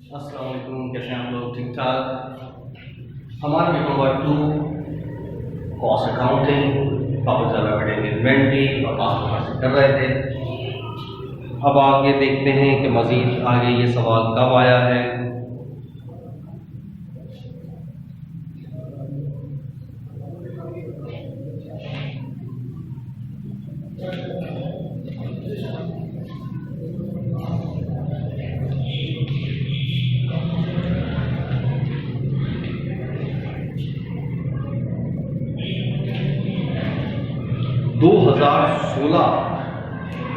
अस्सलाम वालेकुम, कैसे हैं आप लोग? ठीक ठाक। हमारा paper work 2 cost accounting popular inventory और कॉस्ट कर रहे थे। अब आगे देखते हैं कि मज़ीद आगे ये सवाल कब आया है।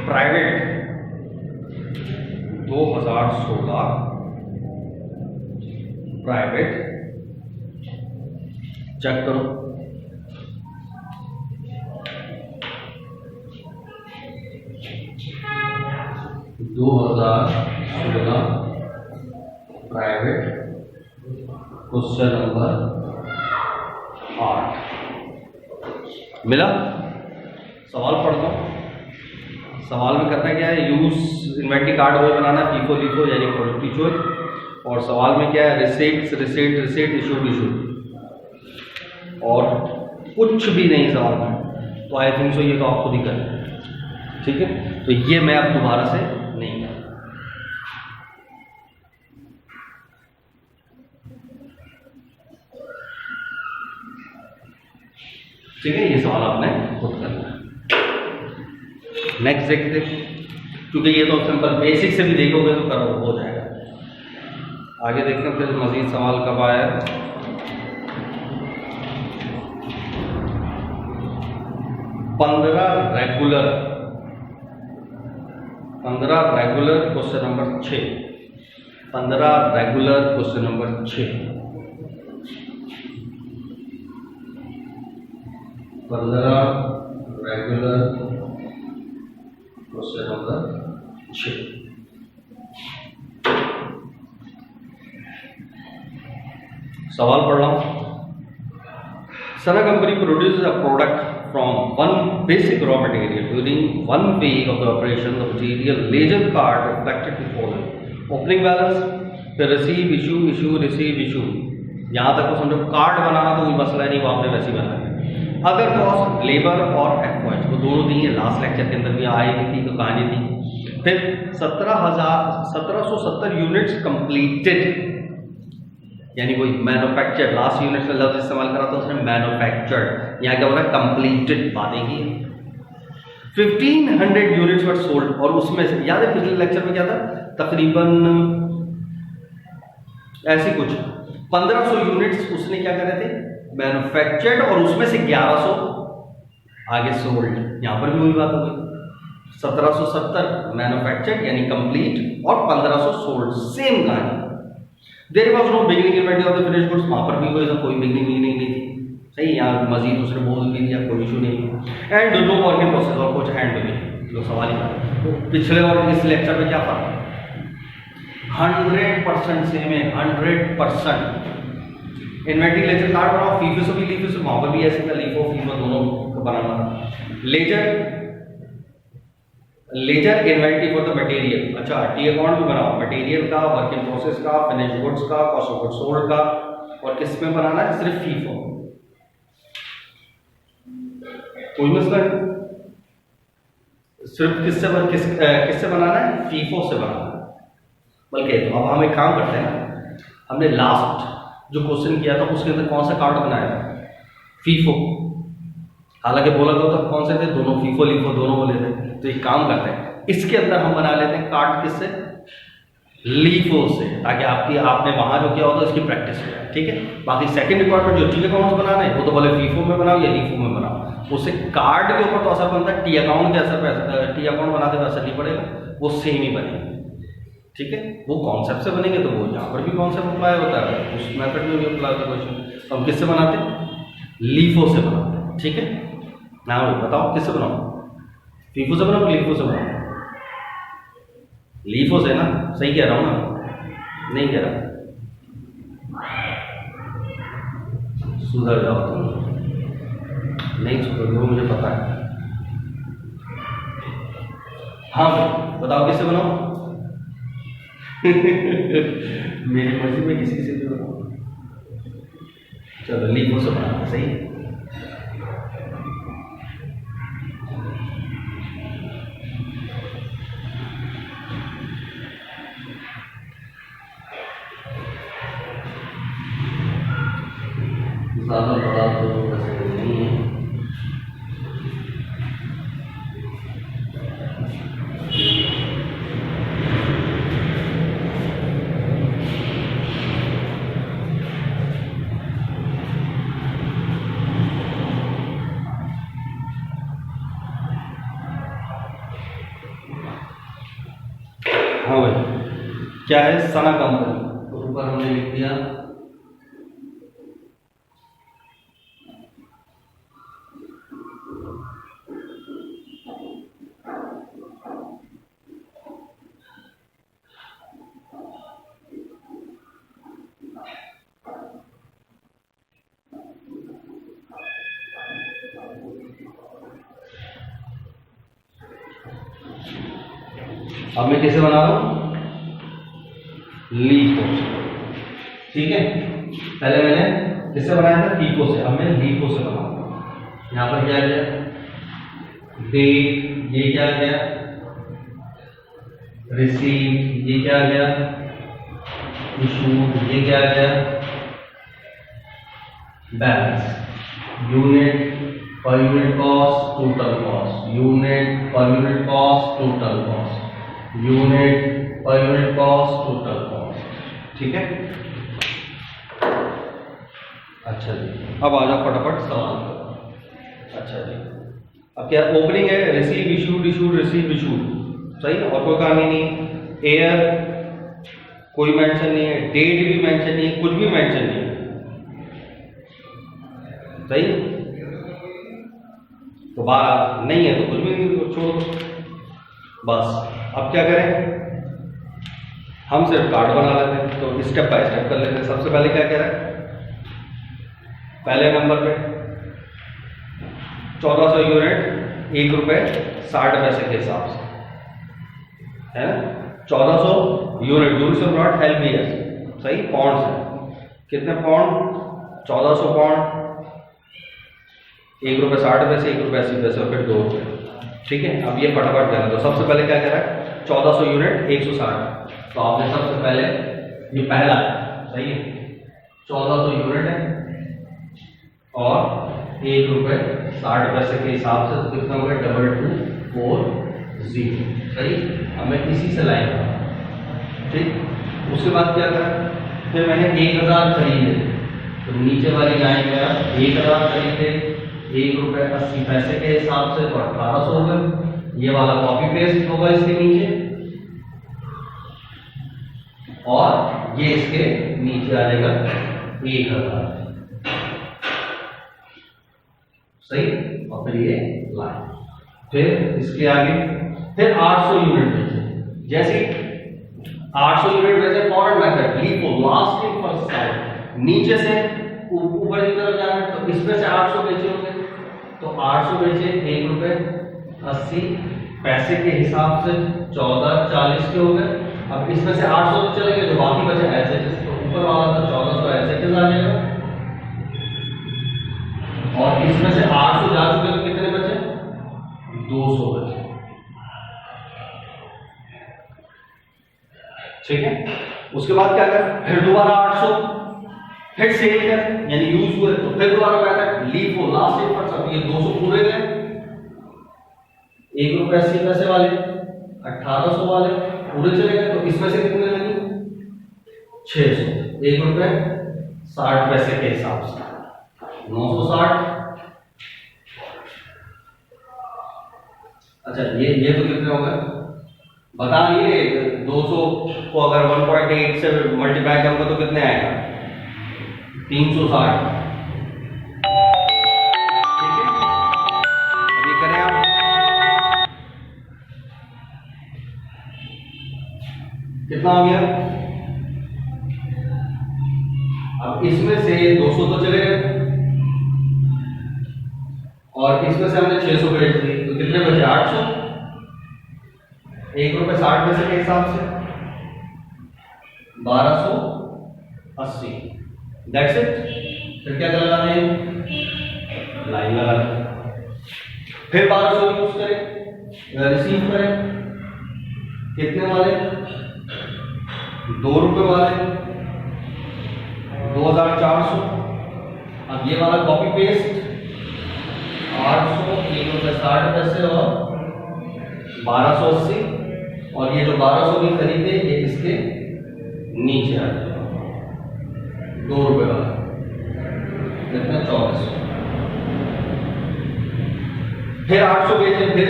प्राइवेट 2016 प्राइवेट चेक करो। दो हजार सोलह प्राइवेट क्वेश्चन नंबर 8 मिला। सवाल पढ़ता हूँ। सवाल में करना क्या है, यूज इन्वेंट्री कार्ड वो बनाना, फीफो लीफो यानी प्रोडक्टिचुअल। और सवाल में क्या है, receipts receipt receipt issued issued और कुछ भी नहीं सवाल में। तो आई थिंक सो ये तो आप खुद ही करें, ठीक है। तो ये मैं अब दोबारा से नहीं करूँ, ठीक है। ये सवाल आपने खुद करना है। नेक्स्ट देखते, क्योंकि ये तो सिंपल बेसिक से भी देखोगे तो करो हो जाएगा। आगे देखते हैं फिर मजीद सवाल कब आया है। पंद्रह regular question number 6। 15 regular question number 6। 15 regular question number 6। सवाल पढ़ रहा हूं। Sana company produces a product from one basic raw material during one week of the operation the material ledger card reflected to following opening balance, फिर receive issue issue receive issue. यहां तक तो समझो card बनाना तो कोई मसला नहीं, वो आपने वैसे ही बनाना है। अदर कॉस्ट लेबर और एक्वाइज वो दोनों दी है, लास्ट लेक्चर के अंदर भी आई हुई थी तो कहानी थी। फिर 1770 यूनिट्स कंप्लीटेड, यानी कोई मैन्युफैक्चर्ड, लास्ट यूनिट का लफ्ज इस्तेमाल करा था उसने मैन्युफैक्चर्ड, यहाँ क्या हो रहा है कंप्लीटेड बातें की। 1500 यूनिट्स वर सोल्ड, और उसमें से याद है पिछले लेक्चर में क्या था, तकरीबन ऐसी कुछ 1500 यूनिट्स उसने क्या करे थे मैन्युफैक्चर्ड, और उसमें से 1100 आगे सोल्ड। यहां पर भी वही बात हो गई। 1770 मैन्युफैक्चर्ड यानी कंप्लीट और 1500 सोल्ड, सेम कहानी। There was no beginning inventory of the finished goods, वहां पर भी कोई बिगिनिंग नहीं थी, सही। यहाँ मजीद उसने बोल भी दिया, कोई इशू नहीं। And no work in process, और कुछ हैंड में जो सवाल ही था। तो पिछले और इस लेक्चर में क्या फर्क है, 100% सेम है, 100%। इन्वेंट्री लेजर कार्ड बनाओ, फीफो से भी लीफो से, वहां पर भी ऐसे लीफो फीफो दोनों को बनाना। Ledger inventory for the material, अच्छा टी अकाउंट भी बनाओ, मटेरियल का, वर्क इन प्रोसेस का, फिनिश गुड्स का, कॉस्ट ऑफ गुड्स सोल्ड का। और किस में बनाना है, सिर्फ फीफो, कोई मसला नहीं। सिर्फ किससे बनाना है, फीफो से बनाना है। बल्कि तो अब हम एक काम करते हैं ना, हमने लास्ट जो क्वेश्चन किया था उसके अंदर कौन सा कार्ड बनाया था, फीफो। हालांकि बोला तो तब कौन से थे, दोनों फीफो लीफो दोनों बोले थे। तो एक काम करते हैं, इसके अंदर हम बना लेते हैं कार्ड किससे, लीफो से, ताकि आपने वहां जो किया होता है उसकी प्रैक्टिस हो जाए, ठीक है। बाकी सेकंड रिक्वायरमेंट जो टी अकाउंट बनाना है वो तो बोले फीफो में बनाओ या लीफो में बनाओ, उससे कार्ड के ऊपर तो असर बनता है, टी अकाउंट के असर पे, टी अकाउंट बनाते हुए असर नहीं पड़ेगा, वो सेम ही बनेगा, ठीक है। वो कॉन्सेप्ट से बनेंगे तो वो यहाँ पर भी कॉन्सेप्ट अप्लाई होता है, उस मेथड में भी अप्लाई होता है क्वेश्चन। हम किससे बनाते हैं, लीफो से बनाते हैं, ठीक है ना। बताओ किससे बनाओ, फीफो से बनाओ, लीफो से बनाओ, लीफो से ना, सही कह रहा हूँ ना, नहीं कह रहा, सुधर जाओ तुम, नहीं सुधर वो मुझे पता है। हाँ बताओ किससे बनाओ, मेरी मर्जी में किसी से भी बनाओ। चलो लीफो से बनाना सही। ज़्यादा बड़ा तो वैसे नहीं है। हाँ भाई, क्या है? सना कंपनी। तो ऊपर हमने लिख दिया अब मैं कैसे बना रहा हूँ? लीफो। ठीक है, पहले मैंने किससे बनाया था? फीफो से। अब मैं लीफो से बना रहा हूँ। यहाँ पर क्या गया? डेट, ये क्या गया? रिसीव, ये क्या गया? इशू, ये क्या गया? Balance. Unit per unit cost, total cost. Unit per unit cost, total cost. Unit per unit cost, total cost. ठीक है, अच्छा जी। अब आ जाओ फटाफट सवाल करो। अच्छा जी, अब क्या ओपनिंग है? Receive issued, issued receive issued. सही, और कोई कहानी नहीं। एयर कोई मेंशन नहीं है, डेट भी मेंशन नहीं है, कुछ भी मेंशन नहीं है। सही, तो बात नहीं है तो कुछ भी नहीं, छोड़ो बस। अब क्या करें? हम सिर्फ कार्ड बना लेते हैं, तो स्टेप बाय स्टेप कर लेते हैं। सबसे पहले क्या कह रहा है? पहले नंबर पे 1400 यूनिट, ₹1.60 के हिसाब से है ना। 1400 unit, units of not LBS। सही, पॉन्ड्स है। कितने पॉन्ड? 1400 पॉन्ड, ₹1.60, ₹1.80 और फिर ₹2। ठीक है, अब ये फटाफट करना। तो सबसे पहले क्या कह रहा है? 1400 यूनिट 160। तो आपने सबसे पहले ये पहला है, सही है, 1400 यूनिट है और ₹1.60 के हिसाब से। तो कितना हो गया? 2240। सही, अब मैं इसी से लाइन कर। ठीक, उसके बाद क्या करा? फिर मैंने 1000 खरीदे, तो नीचे वाली लाइन में 1000 खरीदे ₹1.80 के हिसाब से, तो 1800 हो गए। ये वाला कॉपी पेस्ट होगा इसके नीचे, और ये इसके नीचे आ जाएगा 1000। सही, और फिर ये लाइन, फिर इसके आगे फिर 800 यूनिट बेचे। जैसे 800 यूनिट बेचे, forward method, LIFO, last in first side, नीचे से ऊपर की तरफ जाना है। तो इसमें से 800 बेचे होंगे, तो 800 बेचे ₹1.80 के हिसाब से, 1440 के हो गए। अब इसमें से 800 तो चले गए, जो बाकी बचे एसेट, तो ऊपर वाला तो 1400 एसेट आ जाएगा, और इसमें से 800 जा चुके तो कितने बचे? 200 बचे। ठीक है, उसके बाद क्या कर? फिर दोबारा 800, फिर सेल कर, यानी यूज हुए, तो फिर दोबारा method LIFO, last in first. अब ये 200 पूरे गए, ₹1.80 वाले, 1800 वाले पूरे चले गए। तो इसमें से कितने लगे? 600, ₹1.60 के हिसाब से, 960। अच्छा, ये तो कितने हो गए? बता ये 200 को अगर 1.8 से मल्टीप्लाई करूंगा तो कितने आएगा? 360। ठीक है, अभी करें आप। कितना हो गया? अब इसमें से 200 तो चले गए, और इसमें से हमने 600 बेच दी, तो कितने बचे? 800, ₹1.60 के हिसाब से। 1280, दैट्स इट। फिर क्या लगाना है, लाइन लगाना। फिर 1200 यूज करें, रिसीव करें, कितने वाले, 2 रुपए वाले, 2400। अब ये वाला कॉपी पेस्ट, 800, 1 रुपये 60 पैसे और 1280, और ये जो 1200 भी खरीदे ये इसके नीचे आ जाएगा, 2 रुपए वाला, कितना, 2400। फिर 800 बेचे, फिर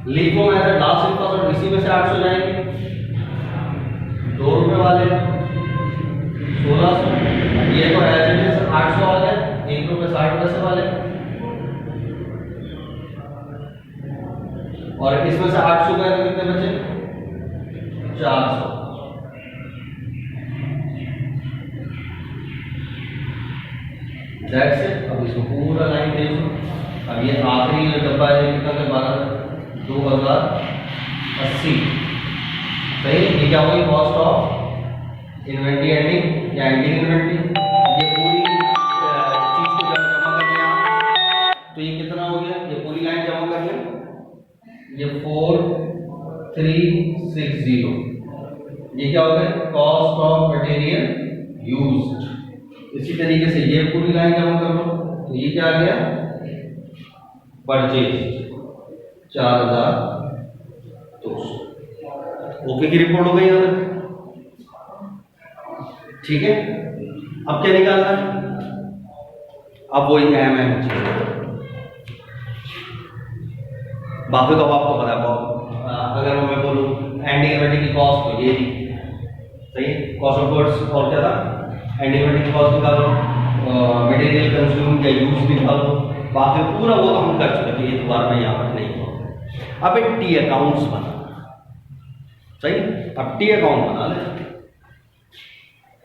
LIFO method, last in first और इसी में से 800 जाएंगे, 2 रुपए वाले, 1600। ये तो ऐसे 800 आ गया, 1 रुपये 60 पैसे वाले, और इसमें से 800 गए तो कितने बचे, 400। That's it. अब इसको पूरा लाइन दे दो। अब ये आखिरी जो डब्बा है कितना का, 2080, सही। ये क्या होगी, कॉस्ट ऑफ इन्वेंट्री एंडिंग या एंडिंग इन्वेंट्री। ये पूरी चीज को जब जमा कर लिया तो ये कितना हो गया, ये पूरी लाइन जमा कर लिया, ये 4360। ये क्या हो गया, कॉस्ट ऑफ मटेरियल यूज्ड। इसी तरीके से ये पूरी लाइन जमा कर लो, तो ये क्या आ गया, परचेज 4200। ओके की रिपोर्ट हो गई यहाँ तक, ठीक है। अब क्या निकालना है, अब वही एम चीज, बाकी तो अब आपको पता है। अगर मैं बोलूँ एंडिंग इन्वेंटरी की कॉस्ट तो ये थी, सही, कॉस्ट ऑफ गुड्स, और क्या था, एंडिंग इन्वेंटरी की कॉस्ट निकालो, मटेरियल कंज्यूम या यूज निकालो, बाकी पूरा वो तो हम कर चुके थे, ये दोबारा मैं यहाँ पर नहीं हुआ। अब एक टी अकाउंट्स बना, सही। अब टी अकाउंट बना ले,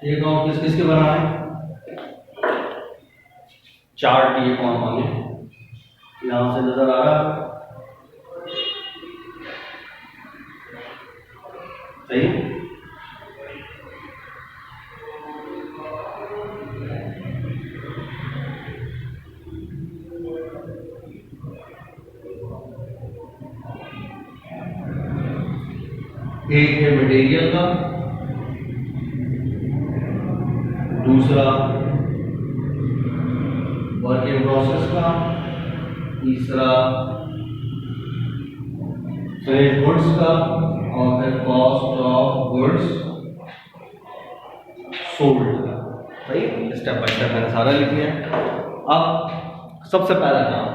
टी अकाउंट किस किस के बना है, 4 टी अकाउंट मांगे, यहां से नजर आ रहा, सही। एक है मटेरियल का, दूसरा वर्क इन प्रोसेस का, तीसरा फिनिश्ड गुड्स का, और फिर कॉस्ट ऑफ गुड्स सोल्ड का, सही। स्टेप बाय स्टेप मैंने सारा लिख लिया। अब सबसे पहला काम,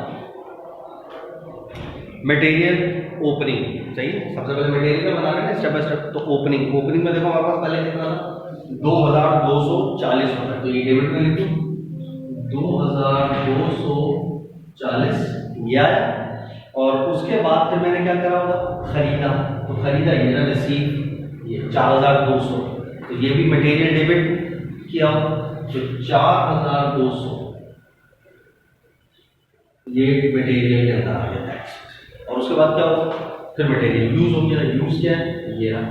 मटेरियल ओपनिंग, सही। सबसे पहले मटेरियल का बना रहे हैं स्टेप बाय स्टेप। तो ओपनिंग में देखो हमारे पास पहले कितना था, 2240 रुपए, तो ये डेबिट में लिखो, 2240 या, और उसके बाद फिर मैंने क्या करा होगा, खरीदा, तो खरीदा ये ना, रिसीव ये 4200, तो ये भी मटेरियल डेबिट किया, तो 4200 ये मटेरियल के अंदर आ गया टैक्स। और उसके बाद क्या होगा, फिर मटेरियल यूज हो गया, यूज क्या है, ये रहा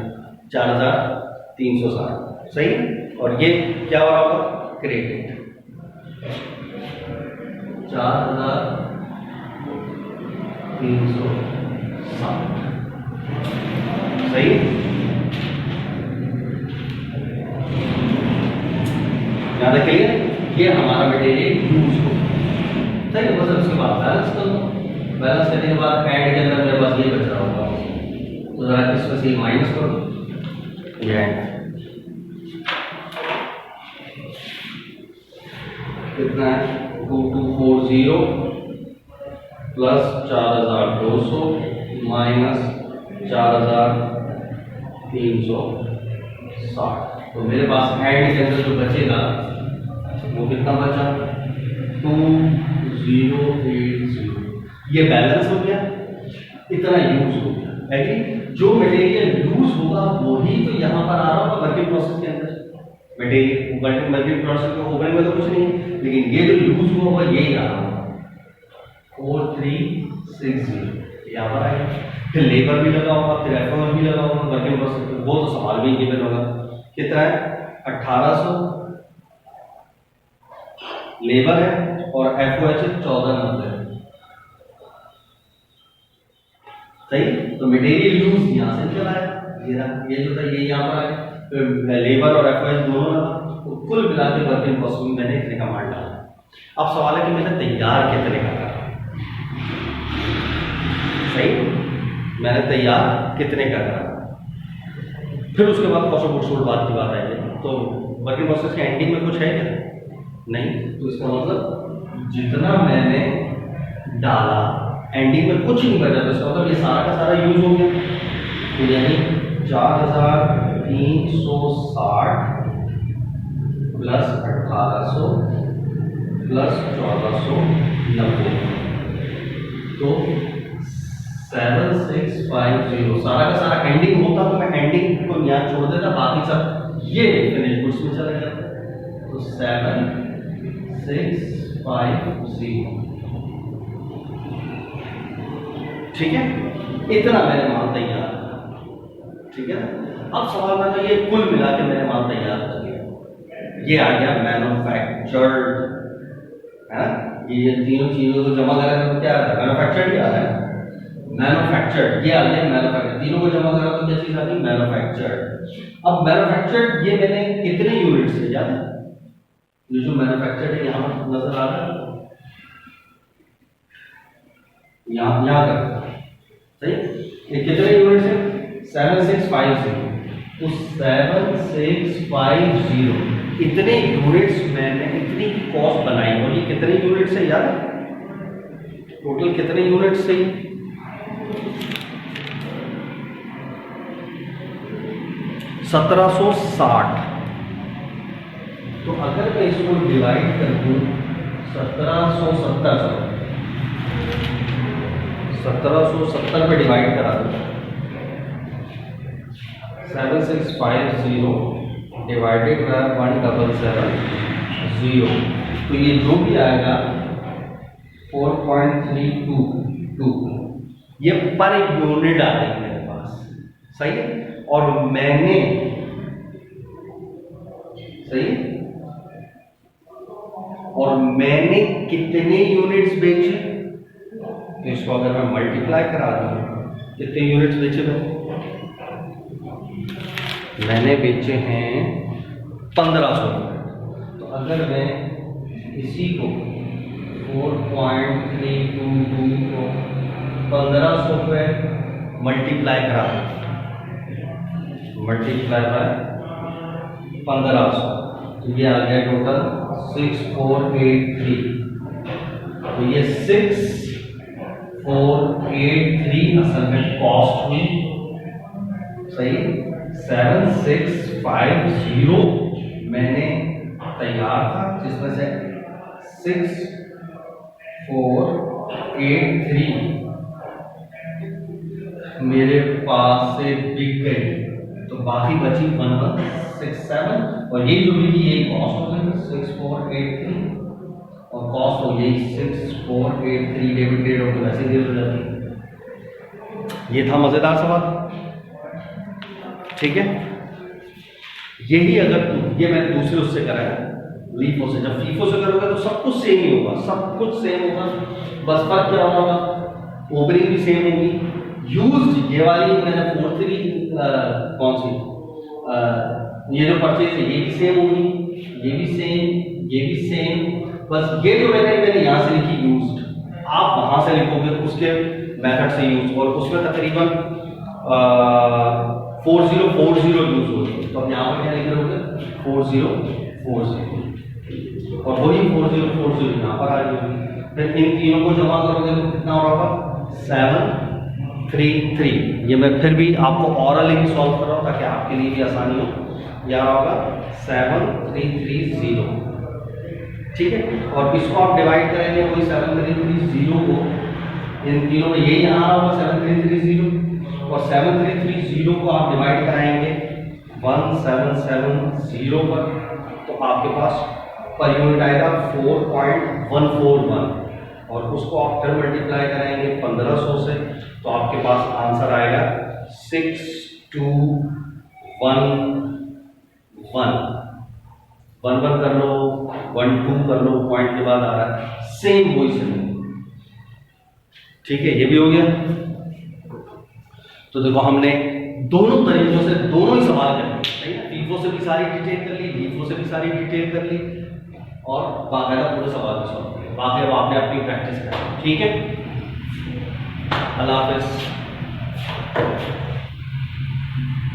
4360, सही। और ये क्या हो रहा होगा, क्रेडिट 4360, सही। याद रखिए ये हमारा मटेरियल यूज हो, सही। बस उसके बाद बैलेंस कर लो, बैलेंस करने के बाद एंड के अंदर मेरे पास ये बच रहा होगा, तो जरा इसमें से माइनस करो, ये कितना है, 2240 प्लस 4200 माइनस 4360। तो मेरे पास एंड के अंदर जो बचेगा वो कितना बचा, 2080। ये बैलेंस हो गया, इतना यूज हो गया, है। जो मटेरियल यूज होगा वही तो यहाँ पर आ रहा होगा वर्किंग प्रोसेस के अंदर। मटेरियल वर्किंग प्रोसेस के ओपनिंग में तो कुछ नहीं, लेकिन ये जो यूज हुआ होगा यही आ रहा होगा, 4360 यहाँ पर आएगा। फिर लेबर भी लगा होगा, फिर एफएम भी लगा होगा वर्किंग प्रोसेस में, वो तो सवाल भी गिवन होगा कितना है 1800 लेबर है और FOH 1490। सही, तो मटेरियल यूज यहाँ से चला है, ये जो था ये यहाँ पर है, तो लेबर और FOH दोनों लगा, तो कुल मिला के वर्किंग कॉस्ट में मैंने इतने का मान डाला। अब सवाल है कि मैंने तैयार कितने का करा। सही, मैंने तैयार कितने का करा। फिर उसके बाद कॉस्ट ऑफ गुड्स सोल्ड बात की बात आएगी, तो वर्किंग प्रोसेस के एंडिंग में कुछ है क्या? नहीं, तो इसका मतलब जितना मैंने डाला एंडिंग में कुछ नहीं बचा, तो इसका मतलब ये सारा का सारा यूज हो गया। तो यानी 4360 प्लस 1800 प्लस 1490, तो 7650। सारा का सारा एंडिंग होता तो मैं एंडिंग को यहाँ छोड़ देता, बाकी सब ये फिनिश गुड्स में चला जाता। तो 7650, ठीक है, इतना मेरे माल तैयार। ठीक है, अब सवाल में तो ये कुल मिला के मेरे माल तैयार कर दिया, ये आ गया मैन्युफैक्चर्ड, है ना। ये तीनों चीजों को जमा करें तो क्या आता है? मैन्युफैक्चर्ड ही आ रहा है, मैन्युफैक्चर्ड, ये आ गया मैन्युफैक्चर्ड। तीनों को जमा करा तो क्या चीज आ गई? मैन्युफैक्चर्ड। अब मैन्युफैक्चर्ड ये मैंने कितने यूनिट से याद है? ये जो मैन्युफैक्चर्ड है यहाँ नजर आ रहा है, यहाँ कर, सही, ये कितने यूनिट है? 7650। तो 7650 इतने यूनिट्स मैंने इतनी कॉस्ट बनाई, और ये कितने यूनिट्स है यार? टोटल कितने यूनिट्स थे? 1760। तो अगर मैं इसको डिवाइड कर दूं 1770 पे डिवाइड करा दूं, 7650 डिवाइडेड बाय 1770, तो ये जो भी आएगा 4.322, ये पर यूनिट आ रही है मेरे पास। सही है, और मैंने, सही, और मैंने कितने यूनिट्स बेचे? तो इसको अगर मैं मल्टीप्लाई करा दूं, कितने यूनिट्स बेचे मैंने बेचे हैं 1500। तो अगर मैं इसी को 4.322 को 1500 पे मल्टीप्लाई करा दूं, मल्टीप्लाई बाय 1500, तो ये आ गया टोटल 6483। तो ये 6483 असल में कॉस्ट हुई। सही, 7650 मैंने तैयार था, जिसमें से 6483 मेरे पास से बिक गई, तो बाकी बची 1167, और ये जो भी ये कॉस्ट हो गई 6483, और कॉस्ट हो गई 6483 डेबिट क्रेडिट हो तो वैसे ही हो जाती। ये था मजेदार सवाल, ठीक है। यही अगर ये मैंने दूसरे उससे करा है, लीफो से। जब फीफो से करोगे तो सब कुछ सेम ही होगा, सब कुछ सेम होगा, बस फर्क क्या होगा? ओपनिंग भी सेम होगी। यूज्ड ये वाली मैंने 43 कौन सी ये जो परचेज है ये भी सेम होगी, ये भी सेम, ये भी सेम, बस ये जो मैंने यहाँ से लिखी यूज्ड, आप वहां से लिखोगे तो उसके मेथड से यूज, और उसमें तकरीबन 4040 यूज होगी। तो अब यहाँ पर क्या लिख रहे होगे? 4040, और वही 4040 यहाँ पर आ जाएगी। फिर इन तीनों को जमा करोगे तो कितना होगा? 733। ये मैं फिर भी आपको ऑरली भी सॉल्व कर रहा हूँ ताकि आपके लिए भी आसानी हो। यहाँ होगा 7330, ठीक है। और इसको आप डिवाइड करेंगे, वही 7330 को इन तीनों में, यही यहाँ आ रहा होगा 7330, और 7330 को आप डिवाइड कराएंगे 1770 पर, तो आपके पास पर यूनिट आएगा 4.141, और उसको आप फिर मल्टीप्लाई कराएंगे 1500 से, तो आपके पास आंसर आएगा 6211 1 1 1 कर लो, 1 2 कर लो, पॉइंट के बाद आ रहा है सेम पोजिशन में। ठीक है, ये भी हो गया। तो देखो हमने दोनों तरीकों से दोनों ही सवाल कर लिए, सही है। फीफो से भी सारी डिटेल कर ली, लीफो से भी सारी डिटेल कर ली, और बाकायदा पूरे सवाल को सॉल्व किया। बाकी अब आपने अपनी प्रैक्टिस करी, ठीक है। अल्लाह हाफिज़।